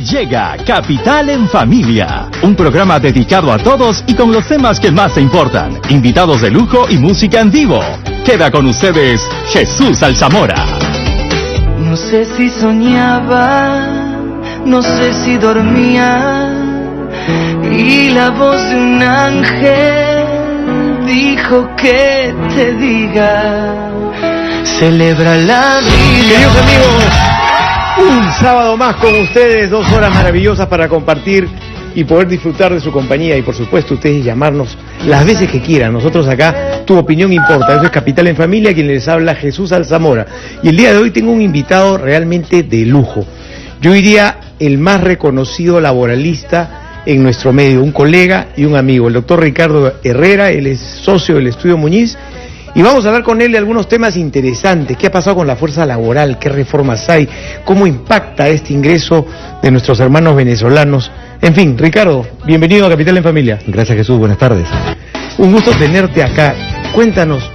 Llega Capital en Familia, un programa dedicado a todos y con los temas que más te importan, invitados de lujo y música en vivo. Queda con ustedes Jesús Alzamora. No sé si soñaba, no sé si dormía, y la voz de un ángel dijo que te diga, celebra la vida. Queridos amigos, un sábado más con ustedes, 2 horas maravillosas para compartir y poder disfrutar de su compañía, y por supuesto ustedes llamarnos las veces que quieran. Nosotros acá, tu opinión importa. Eso es Capital en Familia, quien les habla, Jesús Alzamora. Y el día de hoy tengo un invitado realmente de lujo. Yo diría el más reconocido laboralista en nuestro medio, un colega y un amigo, el doctor Ricardo Herrera. Él es socio del Estudio Muñiz. Y vamos a hablar con él de algunos temas interesantes. ¿Qué ha pasado con la fuerza laboral? ¿Qué reformas hay? ¿Cómo impacta este ingreso de nuestros hermanos venezolanos? En fin, Ricardo, bienvenido a Capital en Familia. Gracias, Jesús, buenas tardes. Un gusto tenerte acá. Cuéntanos,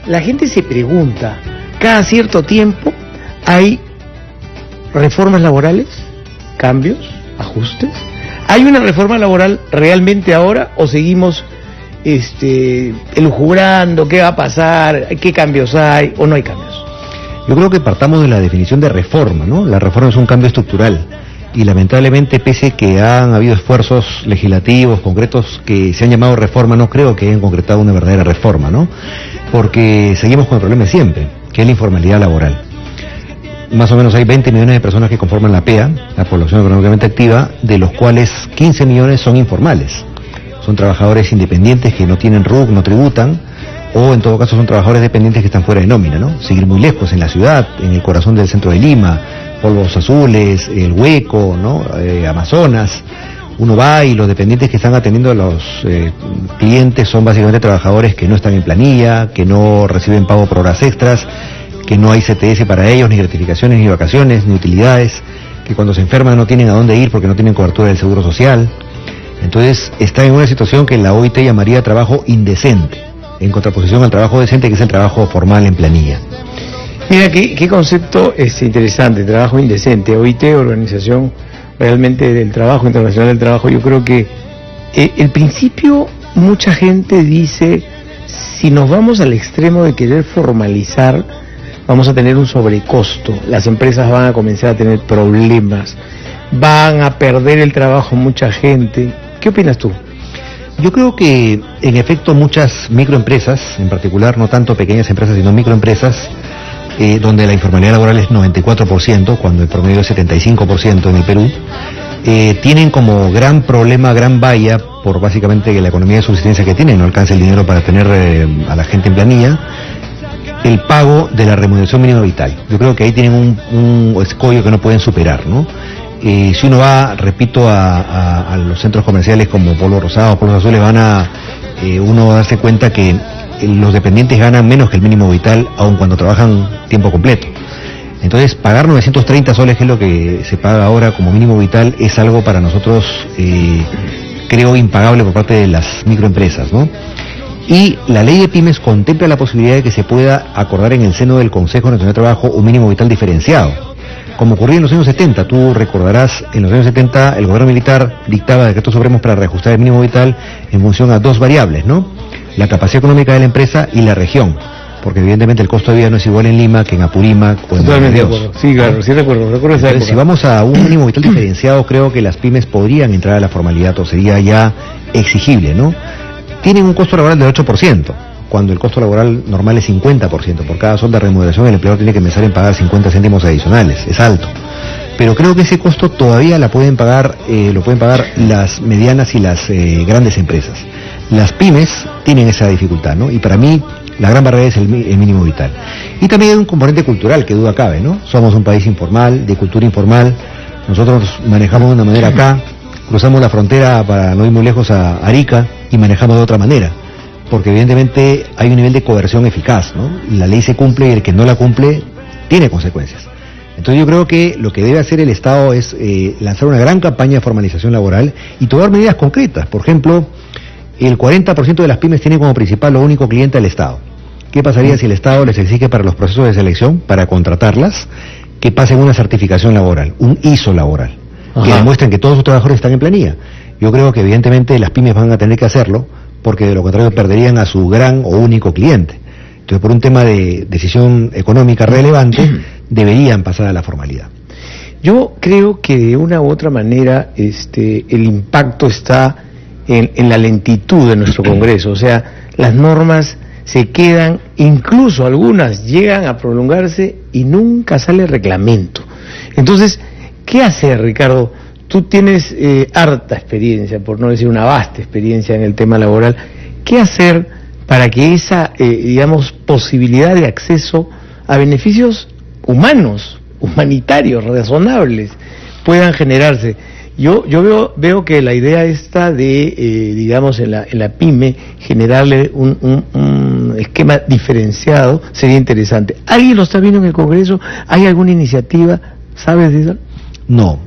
la gente se pregunta, cada cierto tiempo hay reformas laborales, cambios, ajustes. ¿Hay una reforma laboral realmente ahora o seguimos elucubrando qué va a pasar, qué cambios hay o no hay cambios? Yo creo que partamos de la definición de reforma, ¿no? La reforma es un cambio estructural y lamentablemente, pese que han habido esfuerzos legislativos concretos que se han llamado reforma, no creo que hayan concretado una verdadera reforma, ¿no? Porque seguimos con el problema de siempre, que es la informalidad laboral. Más o menos hay 20 millones de personas que conforman la PEA, la población económicamente activa, de los cuales 15 millones son informales. Son trabajadores independientes que no tienen RUC, no tributan, o en todo caso son trabajadores dependientes que están fuera de nómina, ¿no? Seguir muy lejos, en la ciudad, en el corazón del centro de Lima, Polvos Azules, El Hueco, ¿no? Amazonas. Uno va y los dependientes que están atendiendo a los clientes son básicamente trabajadores que no están en planilla, que no reciben pago por horas extras, que no hay CTS para ellos, ni gratificaciones, ni vacaciones, ni utilidades, que cuando se enferman no tienen a dónde ir porque no tienen cobertura del seguro social. Entonces está en una situación que la OIT llamaría trabajo indecente, en contraposición al trabajo decente, que es el trabajo formal en planilla. Mira, qué concepto interesante, trabajo indecente. OIT, Organización realmente del Trabajo, Internacional del Trabajo. Yo creo que el principio, mucha gente dice, si nos vamos al extremo de querer formalizar, vamos a tener un sobrecosto, las empresas van a comenzar a tener problemas, van a perder el trabajo mucha gente. ¿Qué opinas tú? Yo creo que, en efecto, muchas microempresas, en particular, no tanto pequeñas empresas, sino microempresas, donde la informalidad laboral es 94%, cuando el promedio es 75% en el Perú, tienen como gran problema, gran valla, por básicamente que la economía de subsistencia que tienen no alcanza el dinero para tener a la gente en planilla, el pago de la remuneración mínima vital. Yo creo que ahí tienen un escollo que no pueden superar, ¿no? Si uno va, repito, a los centros comerciales como Polvos Rosados, Polvos Azules, uno va a darse cuenta que los dependientes ganan menos que el mínimo vital, aun cuando trabajan tiempo completo. Entonces, pagar 930 soles, que es lo que se paga ahora como mínimo vital, es algo para nosotros, creo, impagable por parte de las microempresas, ¿no? Y la ley de pymes contempla la posibilidad de que se pueda acordar en el seno del Consejo Nacional de Trabajo un mínimo vital diferenciado, como ocurría en los años 70. Tú recordarás, en los años 70 el gobierno militar dictaba decretos supremos para reajustar el mínimo vital en función a 2 variables, ¿no? La capacidad económica de la empresa y la región, porque evidentemente el costo de vida no es igual en Lima que en Apurímac o en Montevideo. Sí, claro, sí recuerdo esa época. Si vamos a un mínimo vital diferenciado, creo que las pymes podrían entrar a la formalidad, o sería ya exigible, ¿no? Tienen un costo laboral del 8%, cuando el costo laboral normal es 50%. Por cada sol de remuneración el empleador tiene que empezar a pagar 50 céntimos adicionales, es alto. Pero creo que ese costo todavía lo pueden pagar las medianas y las grandes empresas. Las pymes tienen esa dificultad, ¿no? Y para mí la gran barrera es el mínimo vital. Y también hay un componente cultural que duda cabe, ¿no? Somos un país informal, de cultura informal. Nosotros manejamos de una manera acá, cruzamos la frontera para no ir muy lejos a Arica y manejamos de otra manera, porque evidentemente hay un nivel de coerción eficaz, ¿no? La ley se cumple y el que no la cumple tiene consecuencias. Entonces yo creo que lo que debe hacer el Estado es lanzar una gran campaña de formalización laboral y tomar medidas concretas. Por ejemplo, el 40% de las pymes tiene como principal o único cliente al Estado. ¿Qué pasaría si el Estado les exige para los procesos de selección, para contratarlas, que pasen una certificación laboral, un ISO laboral? que demuestren que todos sus trabajadores están en planilla. Yo creo que evidentemente las pymes van a tener que hacerlo, porque de lo contrario perderían a su gran o único cliente. Entonces, por un tema de decisión económica relevante, deberían pasar a la formalidad. Yo creo que de una u otra manera el impacto está en la lentitud de nuestro Congreso. O sea, las normas se quedan, incluso algunas llegan a prolongarse y nunca sale reglamento. Entonces, ¿qué hacer, Ricardo? Tú tienes harta experiencia, por no decir una vasta experiencia en el tema laboral. ¿Qué hacer para que esa, posibilidad de acceso a beneficios humanos, humanitarios, razonables, puedan generarse? Yo veo que la idea esta de, en la pyme, generarle un esquema diferenciado sería interesante. ¿Alguien lo está viendo en el Congreso? ¿Hay alguna iniciativa? ¿Sabes de eso? No,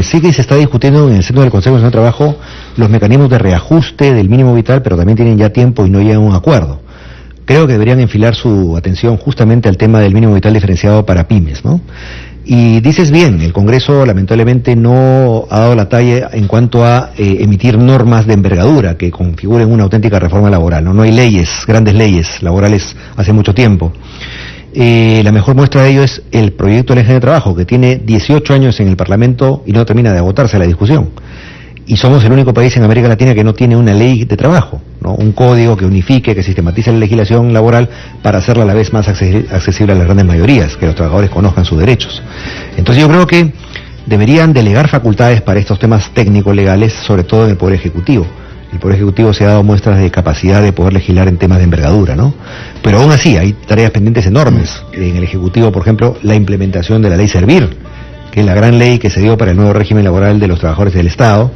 sí que se está discutiendo en el seno del Consejo Nacional de Trabajo los mecanismos de reajuste del mínimo vital, pero también tienen ya tiempo y no llegan a un acuerdo. Creo que deberían enfilar su atención justamente al tema del mínimo vital diferenciado para pymes, ¿no? Y dices bien, el Congreso lamentablemente no ha dado la talla en cuanto a emitir normas de envergadura que configuren una auténtica reforma laboral, ¿no? No hay grandes leyes laborales hace mucho tiempo. La mejor muestra de ello es el proyecto de ley de trabajo, que tiene 18 años en el Parlamento y no termina de agotarse la discusión. Y somos el único país en América Latina que no tiene una ley de trabajo, ¿no? Un código que unifique, que sistematice la legislación laboral para hacerla a la vez más accesible a las grandes mayorías, que los trabajadores conozcan sus derechos. Entonces yo creo que deberían delegar facultades para estos temas técnico-legales, sobre todo en el Poder Ejecutivo. El Poder Ejecutivo se ha dado muestras de capacidad de poder legislar en temas de envergadura, ¿no? Pero aún así hay tareas pendientes enormes. En el Ejecutivo, por ejemplo, la implementación de la Ley Servir, que es la gran ley que se dio para el nuevo régimen laboral de los trabajadores del Estado,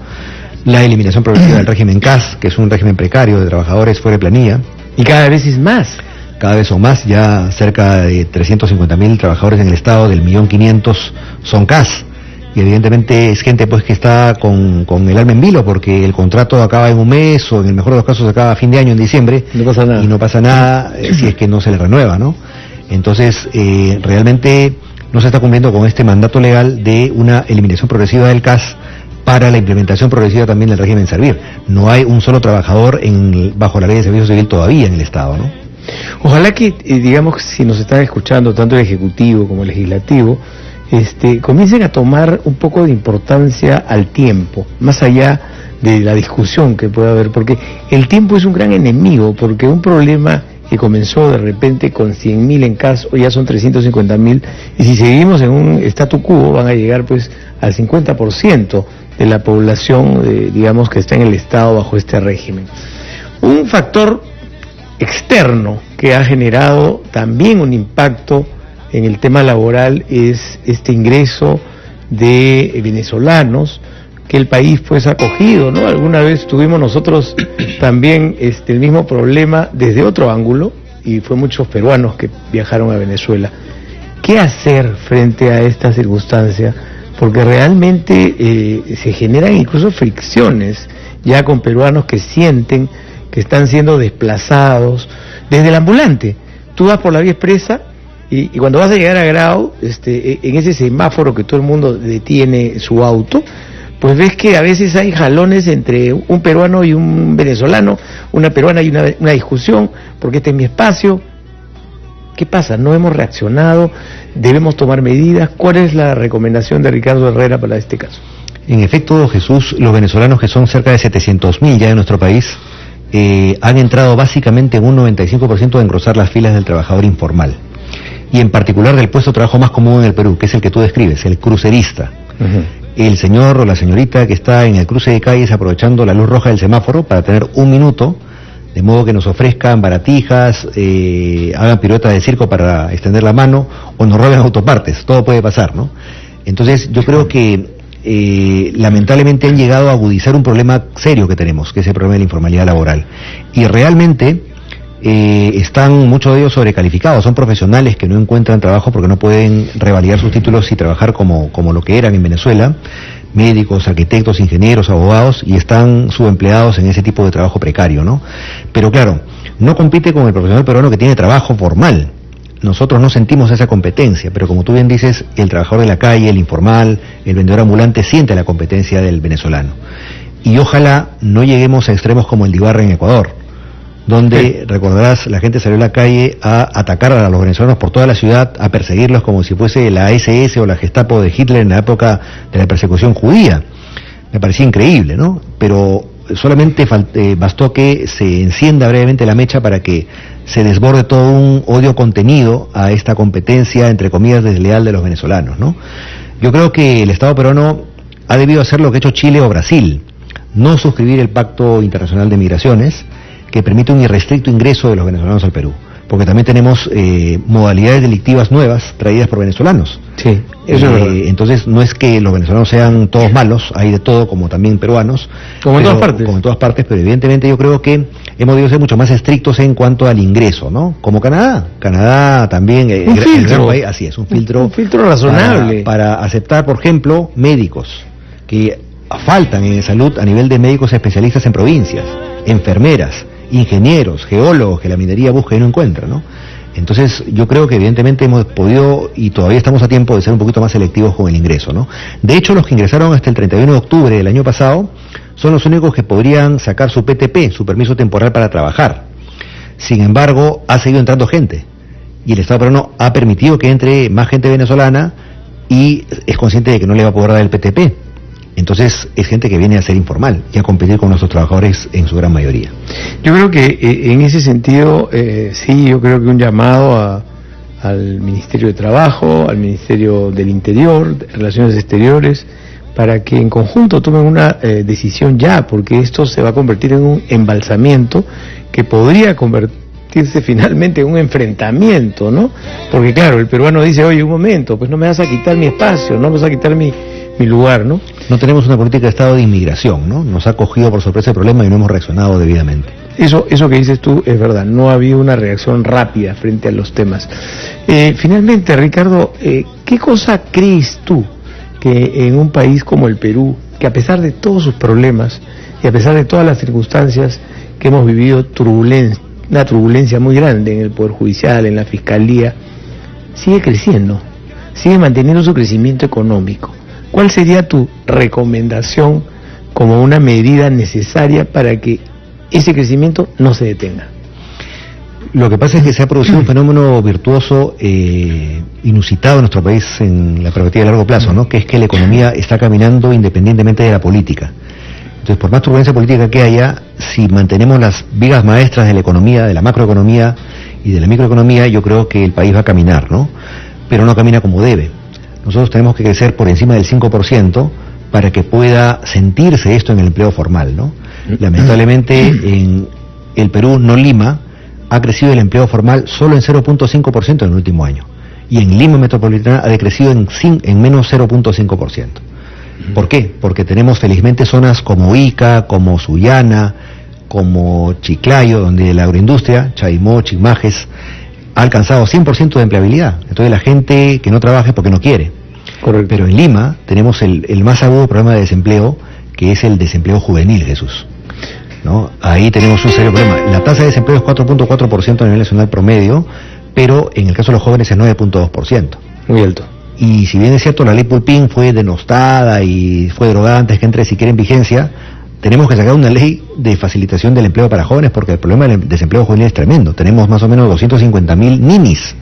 la eliminación progresiva del régimen CAS, que es un régimen precario de trabajadores fuera de planilla. Y cada vez es más. Cada vez son más, ya cerca de 350.000 trabajadores en el Estado, del 1.500.000 son CAS. Y evidentemente es gente pues que está con el alma en vilo, porque el contrato acaba en un mes, o en el mejor de los casos acaba a fin de año, en diciembre, no pasa nada. Y no pasa nada si es que no se le renueva, ¿no? Entonces, realmente no se está cumpliendo con este mandato legal de una eliminación progresiva del CAS para la implementación progresiva también del régimen Servir. No hay un solo trabajador bajo la ley de servicio civil todavía en el Estado, ¿no? Ojalá que, si nos están escuchando tanto el Ejecutivo como el Legislativo, comiencen a tomar un poco de importancia al tiempo, más allá de la discusión que pueda haber, porque el tiempo es un gran enemigo, porque un problema que comenzó de repente con 100.000 en CAS, hoy ya son 350.000, y si seguimos en un statu quo van a llegar pues al 50% de la población, que está en el Estado bajo este régimen. Un factor externo que ha generado también un impacto en el tema laboral es este ingreso de venezolanos que el país pues ha acogido, ¿no? Alguna vez tuvimos nosotros también el mismo problema desde otro ángulo, y fue muchos peruanos que viajaron a Venezuela. ¿Qué hacer frente a esta circunstancia? Porque realmente se generan incluso fricciones ya con peruanos que sienten que están siendo desplazados desde el ambulante. Tú vas por la vía expresa y cuando vas a llegar a Grau, en ese semáforo que todo el mundo detiene su auto, pues ves que a veces hay jalones entre un peruano y un venezolano, una peruana y una discusión, porque este es mi espacio. ¿Qué pasa? ¿No hemos reaccionado? ¿Debemos tomar medidas? ¿Cuál es la recomendación de Ricardo Herrera para este caso? En efecto, Jesús, los venezolanos, que son cerca de 700.000 ya en nuestro país, han entrado básicamente en un 95% de engrosar las filas del trabajador informal, y en particular del puesto de trabajo más común en el Perú, que es el que tú describes, el crucerista. El señor o la señorita que está en el cruce de calles aprovechando la luz roja del semáforo para tener un minuto, de modo que nos ofrezcan baratijas, hagan piruetas de circo para extender la mano, o nos roben autopartes. Todo puede pasar, ¿no? Entonces yo creo que lamentablemente han llegado a agudizar un problema serio que tenemos, que es el problema de la informalidad laboral. Y realmente están muchos de ellos sobrecalificados, son profesionales que no encuentran trabajo porque no pueden revalidar sus títulos y trabajar como lo que eran en Venezuela, médicos, arquitectos, ingenieros, abogados, y están subempleados en ese tipo de trabajo precario, ¿no? Pero claro, no compite con el profesional peruano que tiene trabajo formal. nosotros no sentimos esa competencia, pero como tú bien dices, el trabajador de la calle, el informal, el vendedor ambulante siente la competencia del venezolano. Y ojalá no lleguemos a extremos como el de Ibarra en Ecuador, donde, recordarás, la gente salió a la calle a atacar a los venezolanos por toda la ciudad, a perseguirlos como si fuese la SS o la Gestapo de Hitler en la época de la persecución judía. Me parecía increíble, ¿no? Pero solamente bastó que se encienda brevemente la mecha para que se desborde todo un odio contenido a esta competencia, entre comillas, desleal de los venezolanos, ¿no? Yo creo que el Estado peruano ha debido hacer lo que ha hecho Chile o Brasil, no suscribir el Pacto Internacional de Migraciones, que permite un irrestricto ingreso de los venezolanos al Perú, porque también tenemos modalidades delictivas nuevas traídas por venezolanos. Sí, eso es verdad. Entonces no es que los venezolanos sean todos malos, hay de todo, como también peruanos. Como en todas partes. Como en todas partes, pero evidentemente yo creo que hemos debido ser mucho más estrictos en cuanto al ingreso, ¿no? Como Canadá. Canadá también... Un filtro. Así es, un filtro razonable. Para aceptar, por ejemplo, médicos, que faltan en salud a nivel de médicos especialistas en provincias, enfermeras, ingenieros, geólogos que la minería busca y no encuentra, ¿no? Entonces yo creo que evidentemente hemos podido y todavía estamos a tiempo de ser un poquito más selectivos con el ingreso, ¿no? De hecho, los que ingresaron hasta el 31 de octubre del año pasado son los únicos que podrían sacar su PTP, su permiso temporal para trabajar. Sin embargo, ha seguido entrando gente y el Estado peruano ha permitido que entre más gente venezolana y es consciente de que no le va a poder dar el PTP. Entonces es gente que viene a ser informal y a competir con nuestros trabajadores en su gran mayoría. Yo creo que en ese sentido, sí, yo creo que un llamado al Ministerio de Trabajo, al Ministerio del Interior, de Relaciones Exteriores, para que en conjunto tomen una decisión ya, porque esto se va a convertir en un embalsamiento que podría convertirse finalmente en un enfrentamiento, ¿no? Porque claro, el peruano dice, oye, un momento, pues no me vas a quitar mi espacio, no me vas a quitar mi lugar, ¿no? No tenemos una política de Estado de inmigración, ¿no? Nos ha cogido por sorpresa el problema y no hemos reaccionado debidamente. Eso que dices tú es verdad, no ha habido una reacción rápida frente a los temas. Finalmente, Ricardo, ¿qué cosa crees tú que en un país como el Perú, que a pesar de todos sus problemas y a pesar de todas las circunstancias que hemos vivido, una turbulencia muy grande en el Poder Judicial, en la Fiscalía, sigue creciendo, sigue manteniendo su crecimiento económico? ¿Cuál sería tu recomendación como una medida necesaria para que ese crecimiento no se detenga? Lo que pasa es que se ha producido un fenómeno virtuoso inusitado en nuestro país en la perspectiva de largo plazo, ¿no? Que es que la economía está caminando independientemente de la política. Entonces, por más turbulencia política que haya, si mantenemos las vigas maestras de la economía, de la macroeconomía y de la microeconomía, yo creo que el país va a caminar, ¿no? Pero no camina como debe. Nosotros tenemos que crecer por encima del 5% para que pueda sentirse esto en el empleo formal, ¿no? Lamentablemente en el Perú, no Lima, ha crecido el empleo formal solo en 0.5% en el último año. Y en Lima Metropolitana ha decrecido en menos 0.5%. ¿Por qué? Porque tenemos felizmente zonas como Ica, como Sullana, como Chiclayo, donde la agroindustria, Chaimó, Chimajes, ha alcanzado 100% de empleabilidad. Entonces la gente que no trabaja es porque no quiere. Correcto. Pero en Lima tenemos el más agudo problema de desempleo, que es el desempleo juvenil, Jesús, ¿no? Ahí tenemos un serio problema. La tasa de desempleo es 4.4% a nivel nacional promedio, pero en el caso de los jóvenes es 9.2%. Muy alto. Y si bien es cierto, la ley Pulpín fue denostada y fue derogada antes que entre siquiera en vigencia, tenemos que sacar una ley de facilitación del empleo para jóvenes, porque el problema del desempleo juvenil es tremendo. Tenemos más o menos 250.000 ninis,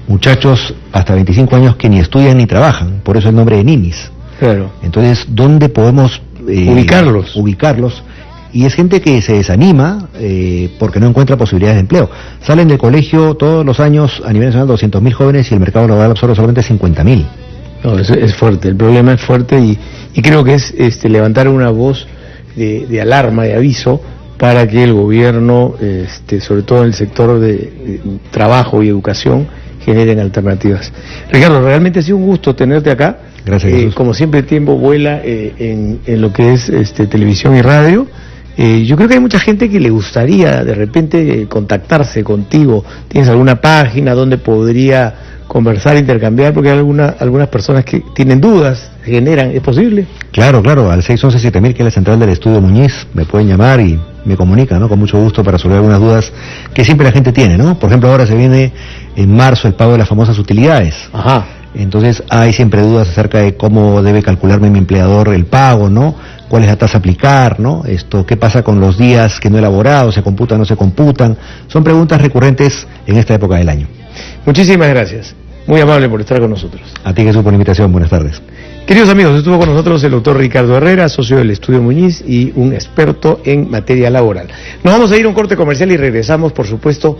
muchachos hasta 25 años que ni estudian ni trabajan, por eso el nombre de ninis. Claro. Entonces, ¿dónde podemos ubicarlos? Y es gente que se desanima porque no encuentra posibilidades de empleo. Salen del colegio todos los años a nivel nacional 200.000 jóvenes y el mercado laboral absorbe solamente 50.000. No, es fuerte, el problema es fuerte y creo que es levantar una voz de alarma, de aviso, para que el gobierno, sobre todo en el sector de trabajo y educación, generen alternativas. Ricardo, realmente ha sido un gusto tenerte acá. Gracias. Como siempre el tiempo vuela en lo que es televisión y radio. Yo creo que hay mucha gente que le gustaría de repente contactarse contigo. ¿Tienes alguna página donde podría conversar, intercambiar? Porque hay algunas personas que tienen dudas generan, ¿es posible? Claro, al 611-7000, que es la central del Estudio Muñiz, me pueden llamar y me comunican, ¿no? Con mucho gusto para resolver algunas dudas que siempre la gente tiene, ¿no? Por ejemplo, ahora se viene en marzo el pago de las famosas utilidades. Ajá. Entonces hay siempre dudas acerca de cómo debe calcularme mi empleador el pago, ¿no? ¿Cuál es la tasa a aplicar, ¿no? ¿Qué pasa con los días que no he elaborado? ¿Se computan o no se computan? Son preguntas recurrentes en esta época del año. Muchísimas gracias. Muy amable por estar con nosotros. A ti, Jesús, por la invitación. Buenas tardes. Queridos amigos, estuvo con nosotros el doctor Ricardo Herrera, socio del Estudio Muñiz y un experto en materia laboral. Nos vamos a ir a un corte comercial y regresamos, por supuesto,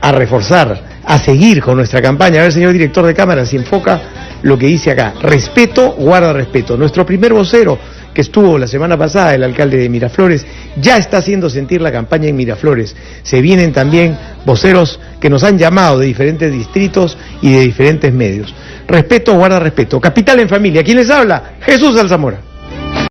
a reforzar, a seguir con nuestra campaña. A ver, señor director de cámara, si enfoca lo que dice acá. Respeto, guarda respeto. Nuestro primer vocero, que estuvo la semana pasada, el alcalde de Miraflores, ya está haciendo sentir la campaña en Miraflores. Se vienen también voceros que nos han llamado de diferentes distritos y de diferentes medios. Respeto, guarda respeto. Capital en Familia. ¿Quién les habla? Jesús Alzamora.